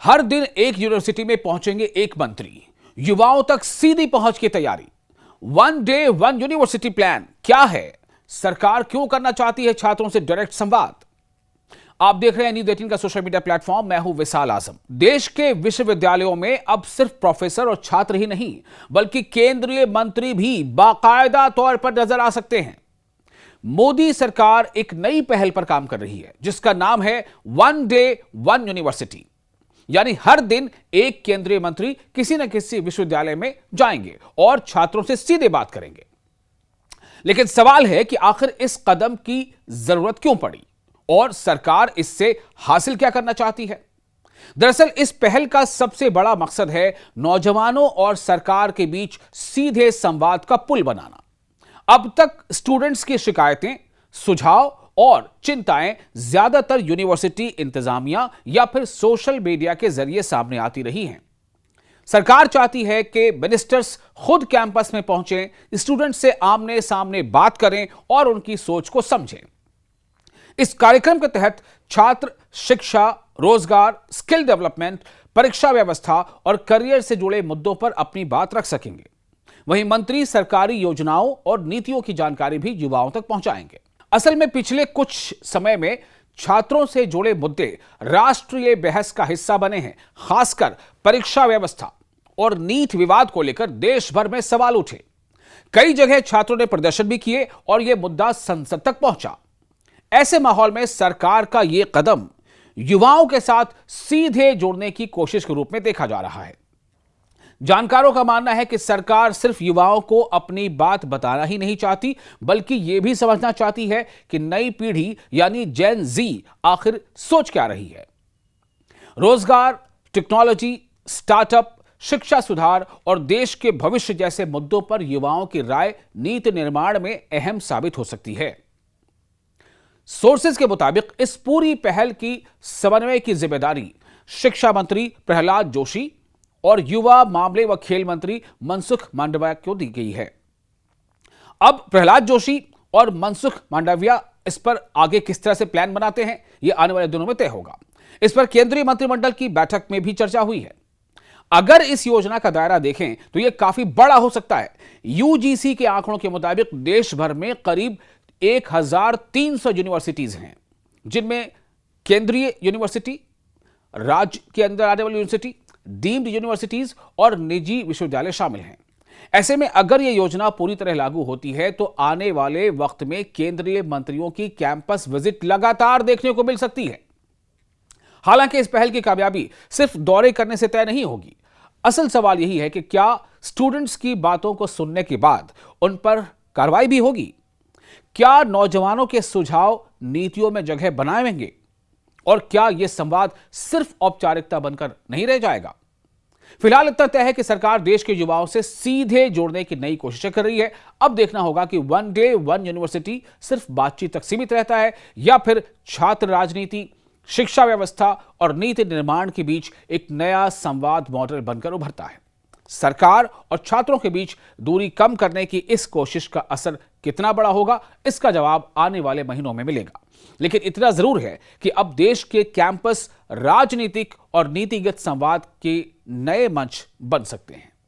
हर दिन एक यूनिवर्सिटी में पहुंचेंगे एक मंत्री। युवाओं तक सीधी पहुंच की तैयारी। One day one university plan क्या है? सरकार क्यों करना चाहती है छात्रों से डायरेक्ट संवाद? आप देख रहे हैं न्यूज़ 18 का सोशल मीडिया प्लेटफॉर्म। मैं हूं विशाल आजम। देश के विश्वविद्यालयों में अब सिर्फ प्रोफेसर और छात्र ही नहीं, बल्कि केंद्रीय मंत्री भी बाकायदा तौर पर नजर आ सकते हैं। मोदी सरकार एक नई पहल पर काम कर रही है, जिसका नाम है वन डे वन यूनिवर्सिटी। यानी हर दिन एक केंद्रीय मंत्री किसी न किसी विश्वविद्यालय में जाएंगे और छात्रों से सीधे बात करेंगे। लेकिन सवाल है कि आखिर इस कदम की जरूरत क्यों पड़ी और सरकार इससे हासिल क्या करना चाहती है? दरअसल इस पहल का सबसे बड़ा मकसद है नौजवानों और सरकार के बीच सीधे संवाद का पुल बनाना। अब तक स्टूडेंट्स की शिकायतें, सुझाव और चिंताएं ज्यादातर यूनिवर्सिटी इंतजामिया या फिर सोशल मीडिया के जरिए सामने आती रही हैं। सरकार चाहती है कि मिनिस्टर्स खुद कैंपस में पहुंचें, स्टूडेंट्स से आमने सामने बात करें और उनकी सोच को समझें। इस कार्यक्रम के तहत छात्र शिक्षा, रोजगार, स्किल डेवलपमेंट, परीक्षा व्यवस्था और करियर से जुड़े मुद्दों पर अपनी बात रख सकेंगे। वहीं मंत्री सरकारी योजनाओं और नीतियों की जानकारी भी युवाओं तक पहुंचाएंगे। असल में पिछले कुछ समय में छात्रों से जुड़े मुद्दे राष्ट्रीय बहस का हिस्सा बने हैं। खासकर परीक्षा व्यवस्था और नीट विवाद को लेकर देश भर में सवाल उठे। कई जगह छात्रों ने प्रदर्शन भी किए और यह मुद्दा संसद तक पहुंचा। ऐसे माहौल में सरकार का यह कदम युवाओं के साथ सीधे जोड़ने की कोशिश के रूप में देखा जा रहा है। जानकारों का मानना है कि सरकार सिर्फ युवाओं को अपनी बात बताना ही नहीं चाहती, बल्कि यह भी समझना चाहती है कि नई पीढ़ी यानी जेन जी आखिर सोच क्या रही है। रोजगार, टेक्नोलॉजी, स्टार्टअप, शिक्षा सुधार और देश के भविष्य जैसे मुद्दों पर युवाओं की राय नीति निर्माण में अहम साबित हो सकती है। सोर्सेज के मुताबिक इस पूरी पहल की समन्वय की जिम्मेदारी शिक्षा मंत्री प्रहलाद जोशी और युवा मामले व खेल मंत्री मनसुख मांडविया को दी गई है। अब प्रहलाद जोशी और मनसुख मांडविया इस पर आगे किस तरह से प्लान बनाते हैं, यह आने वाले दिनों में तय होगा। इस पर केंद्रीय मंत्रिमंडल की बैठक में भी चर्चा हुई है। अगर इस योजना का दायरा देखें तो यह काफी बड़ा हो सकता है। यूजीसी के आंकड़ों के मुताबिक देश भर में करीब 1300 यूनिवर्सिटीज हैं, जिनमें केंद्रीय यूनिवर्सिटी, राज्य के अंदर आने वाली यूनिवर्सिटी, डीम्ड यूनिवर्सिटीज और निजी विश्वविद्यालय शामिल हैं। ऐसे में अगर यह योजना पूरी तरह लागू होती है तो आने वाले वक्त में केंद्रीय मंत्रियों की कैंपस विजिट लगातार देखने को मिल सकती है। हालांकि इस पहल की कामयाबी सिर्फ दौरे करने से तय नहीं होगी। असल सवाल यही है कि क्या स्टूडेंट्स की बातों को सुनने के बाद उन पर कार्रवाई भी होगी? क्या नौजवानों के सुझाव नीतियों में जगह बनाएंगे? और क्या यह संवाद सिर्फ औपचारिकता बनकर नहीं रह जाएगा? फिलहाल इतना तय है कि सरकार देश के युवाओं से सीधे जोड़ने की नई कोशिशें कर रही है। अब देखना होगा कि वन डे वन यूनिवर्सिटी सिर्फ बातचीत तक सीमित रहता है या फिर छात्र राजनीति, शिक्षा व्यवस्था और नीति निर्माण के बीच एक नया संवाद मॉडल बनकर उभरता है। सरकार और छात्रों के बीच दूरी कम करने की इस कोशिश का असर कितना बड़ा होगा, इसका जवाब आने वाले महीनों में मिलेगा। लेकिन इतना जरूर है कि अब देश के कैंपस राजनीतिक और नीतिगत संवाद के नए मंच बन सकते हैं।